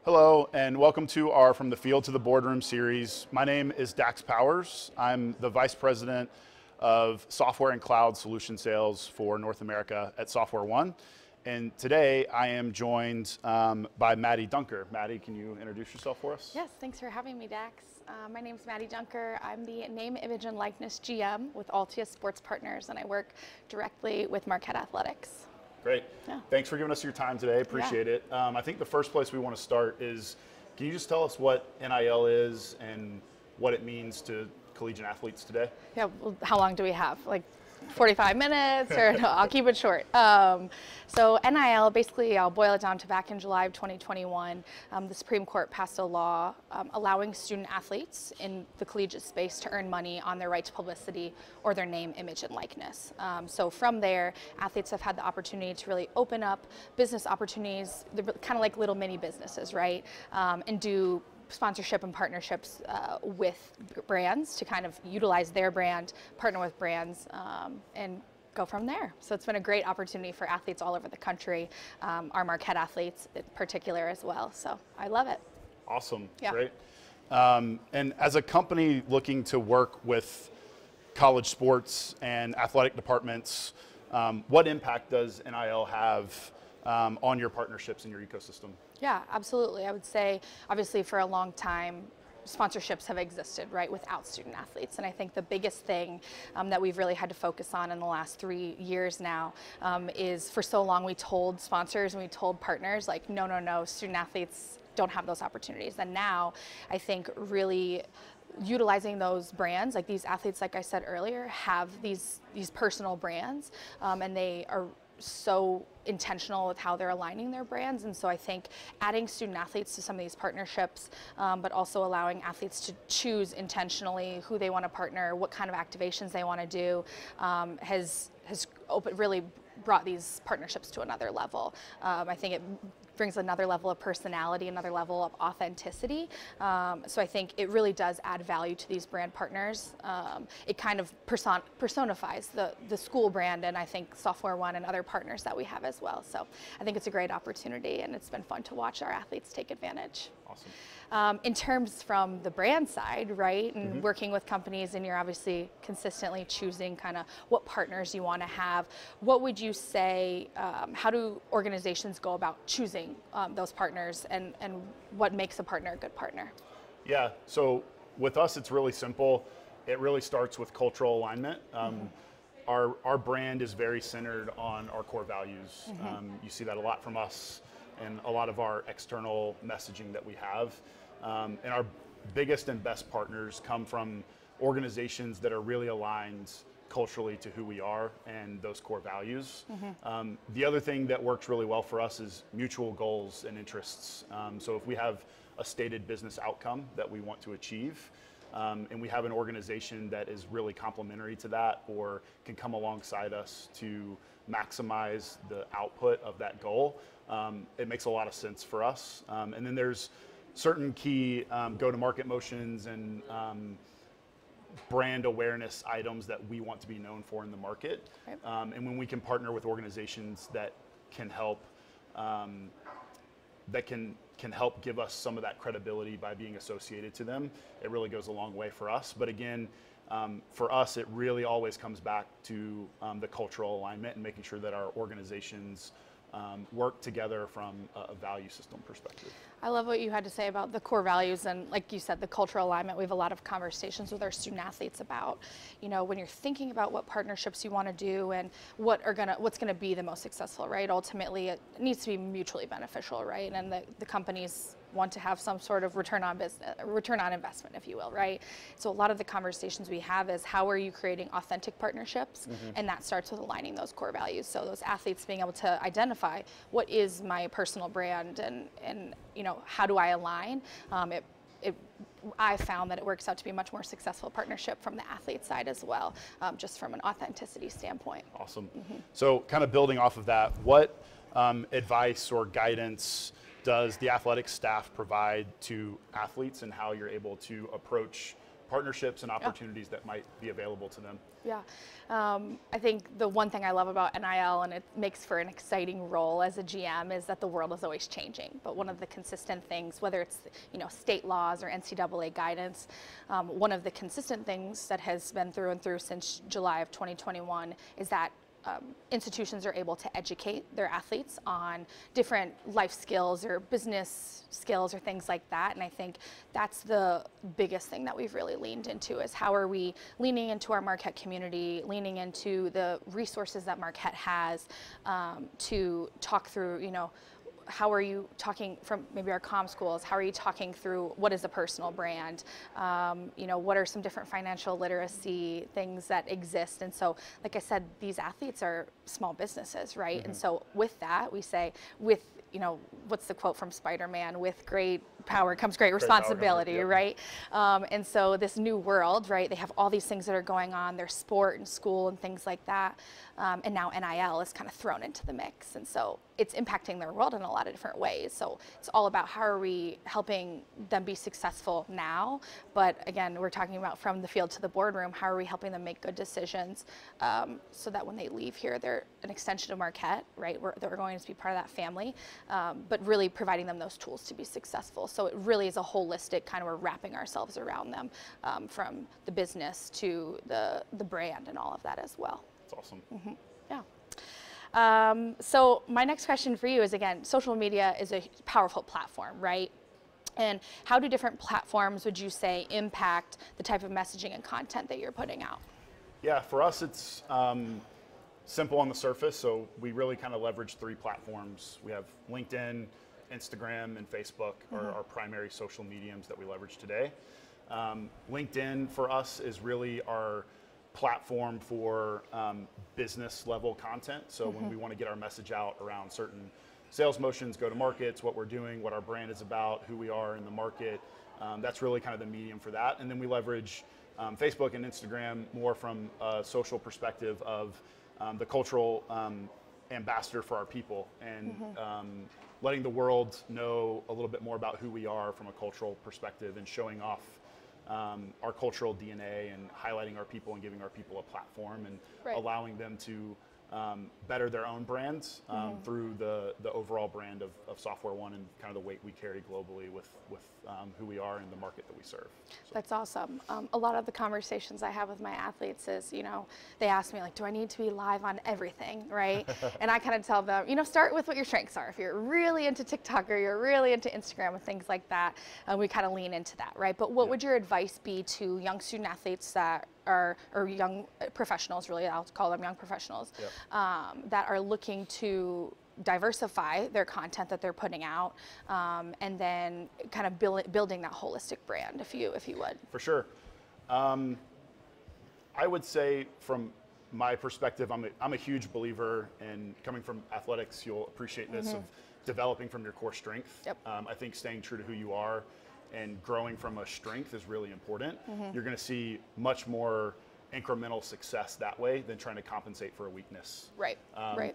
Hello, and welcome to our From the Field to the Boardroom series. My name is Dax Powers. I'm the Vice President of Software and Cloud Solution Sales for North America at SoftwareOne. And today I am joined by Madi Dunker. Madi, can you introduce yourself for us? Yes, thanks for having me, Dax. My name is Madi Dunker. I'm the Name, Image, and Likeness GM with Marquette Sports Properties, and I work directly with Marquette Athletics. Great. Yeah. Thanks for giving us your time today. Appreciate it. I think the first place we want to start is, can you just tell us what NIL is and what it means to collegiate athletes today? Yeah, well, how long do we have? Like 45 minutes, or no, I'll keep it short. So NIL, basically, I'll boil it down to back in July of 2021, the Supreme Court passed a law allowing student athletes in the collegiate space to earn money on their right to publicity or their name, image, and likeness. So from there, athletes have had the opportunity to really open up business opportunities, kind of like little mini businesses, right? And do sponsorship and partnerships with brands to kind of utilize their brand, partner with brands, and go from there. So it's been a great opportunity for athletes all over the country, our Marquette athletes in particular as well. So I love it. Awesome. Yeah. Great. And as a company looking to work with college sports and athletic departments, what impact does NIL have on your partnerships and your ecosystem? Yeah, absolutely. I would say, obviously, for a long time, sponsorships have existed, right, without student athletes. And I think the biggest thing that we've really had to focus on in the last 3 years now is, for so long we told sponsors and we told partners, like, no, student athletes don't have those opportunities. And now I think really utilizing those brands, like these athletes, like I said earlier, have these personal brands, and they are so intentional with how they're aligning their brands. And so I think adding student athletes to some of these partnerships, but also allowing athletes to choose intentionally who they want to partner, what kind of activations they want to do, has really brought these partnerships to another level. I think it brings another level of personality, another level of authenticity. So I think it really does add value to these brand partners. It kind of personifies the school brand, and I think SoftwareOne and other partners that we have as well. So I think it's a great opportunity, and it's been fun to watch our athletes take advantage. Awesome. In terms from the brand side, right, and working with companies, and you're obviously consistently choosing kind of what partners you want to have, what would you say, how do organizations go about choosing those partners, and what makes a partner a good partner? Yeah, so with us, it's really simple. It really starts with cultural alignment. Our brand is very centered on our core values. You see that a lot from us and a lot of our external messaging that we have. And our biggest and best partners come from organizations that are really aligned culturally to who we are and those core values. The other thing that works really well for us is mutual goals and interests. So if we have a stated business outcome that we want to achieve, and we have an organization that is really complementary to that or can come alongside us to maximize the output of that goal, it makes a lot of sense for us. And then there's certain key go-to-market motions and brand awareness items that we want to be known for in the market. Right. And when we can partner with organizations that can help help give us some of that credibility by being associated to them, it really goes a long way for us. But again, for us, it really always comes back to the cultural alignment and making sure that our organizations work together from a value system perspective. I love what you had to say about the core values, and like you said, the cultural alignment. We have a lot of conversations with our student athletes about, when you're thinking about what partnerships you want to do and what's gonna be the most successful, right? Ultimately, it needs to be mutually beneficial, right? And the companies want to have some sort of return on investment, if you will, right? So a lot of the conversations we have is, how are you creating authentic partnerships? And that starts with aligning those core values. So those athletes being able to identify, what is my personal brand, and how do I align? I found that it works out to be a much more successful partnership from the athlete side as well, just from an authenticity standpoint. Awesome. So kind of building off of that, what advice or guidance does the athletic staff provide to athletes, and how you're able to approach partnerships and opportunities that might be available to them. Yeah, I think the one thing I love about NIL, and it makes for an exciting role as a GM, is that the world is always changing. But one of the consistent things, whether it's state laws or NCAA guidance, one of the consistent things that has been through and through since July of 2021 is that institutions are able to educate their athletes on different life skills or business skills or things like that. And I think that's the biggest thing that we've really leaned into, is how are we leaning into our Marquette community, leaning into the resources that Marquette has to talk through, how are you talking from maybe our comm schools? How are you talking through what is a personal brand? What are some different financial literacy things that exist? And so, like I said, these athletes are small businesses, right? Mm-hmm. And so with that, we say what's the quote from Spider-Man? With great power comes great responsibility, right? And so this new world, right? They have all these things that are going on, their sport and school and things like that. And now NIL is kind of thrown into the mix. And so it's impacting their world in a lot of different ways. So it's all about how are we helping them be successful now? But again, we're talking about from the field to the boardroom, how are we helping them make good decisions so that when they leave here, they're an extension of Marquette, right? They're going to be part of that family, but really providing them those tools to be successful. So it really is a holistic kind of, we're wrapping ourselves around them from the business to the brand and all of that as well. That's awesome. Mm-hmm. Yeah. So my next question for you is, again, social media is a powerful platform, right? And how do different platforms, would you say, impact the type of messaging and content that you're putting out? Yeah, for us, it's simple on the surface. So we really kind of leverage 3 platforms. We have LinkedIn, Instagram, and Facebook are our primary social mediums that we leverage today. LinkedIn for us is really our platform for business level content. So when we want to get our message out around certain sales motions, go to markets, what we're doing, what our brand is about, who we are in the market, that's really kind of the medium for that. And then we leverage Facebook and Instagram more from a social perspective of the cultural ambassador for our people, and letting the world know a little bit more about who we are from a cultural perspective, and showing off our cultural DNA and highlighting our people and giving our people a platform, and allowing them to better their own brands through the overall brand of SoftwareOne and kind of the weight we carry globally with who we are in the market that we serve. So. That's awesome. A lot of the conversations I have with my athletes is, they ask me, like, do I need to be live on everything, right? And I kind of tell them, start with what your strengths are. If you're really into TikTok or you're really into Instagram and things like that, we kind of lean into that, right? But what would your advice be to young student athletes that or young professionals, really, I'll call them young professionals, that are looking to diversify their content that they're putting out, and then kind of building that holistic brand, if you would? For sure. I would say from my perspective, I'm a huge believer in, coming from athletics, you'll appreciate this, of developing from your core strength. Yep. I think staying true to who you are and growing from a strength is really important. You're going to see much more incremental success that way than trying to compensate for a weakness. Right.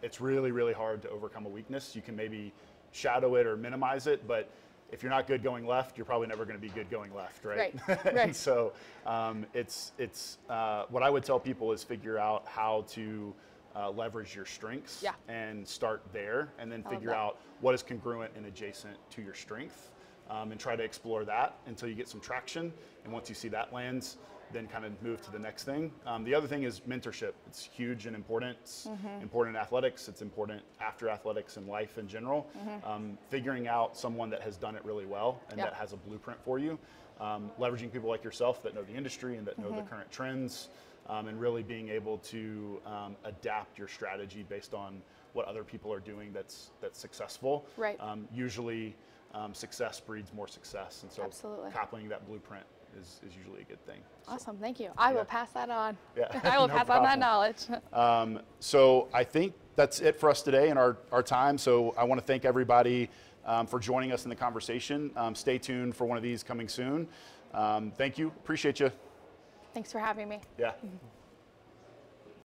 It's really, really hard to overcome a weakness. You can maybe shadow it or minimize it, but if you're not good going left, you're probably never going to be good going left, right? And so it's what I would tell people is figure out how to leverage your strengths and start there, and then figure out what is congruent and adjacent to your strength. And try to explore that until you get some traction. And once you see that lands, then kind of move to the next thing. The other thing is mentorship. It's huge and important. It's important in athletics. It's important after athletics and life in general. Figuring out someone that has done it really well and that has a blueprint for you. Leveraging people like yourself that know the industry and that know the current trends, and really being able to adapt your strategy based on what other people are doing that's successful. Right. Usually, success breeds more success, and so copying that blueprint is usually a good thing. Awesome, thank you. I will pass that on. Yeah. I will pass on that knowledge. So I think that's it for us today in our time. So I want to thank everybody for joining us in the conversation. Stay tuned for one of these coming soon. Thank you. Appreciate you. Thanks for having me. Yeah.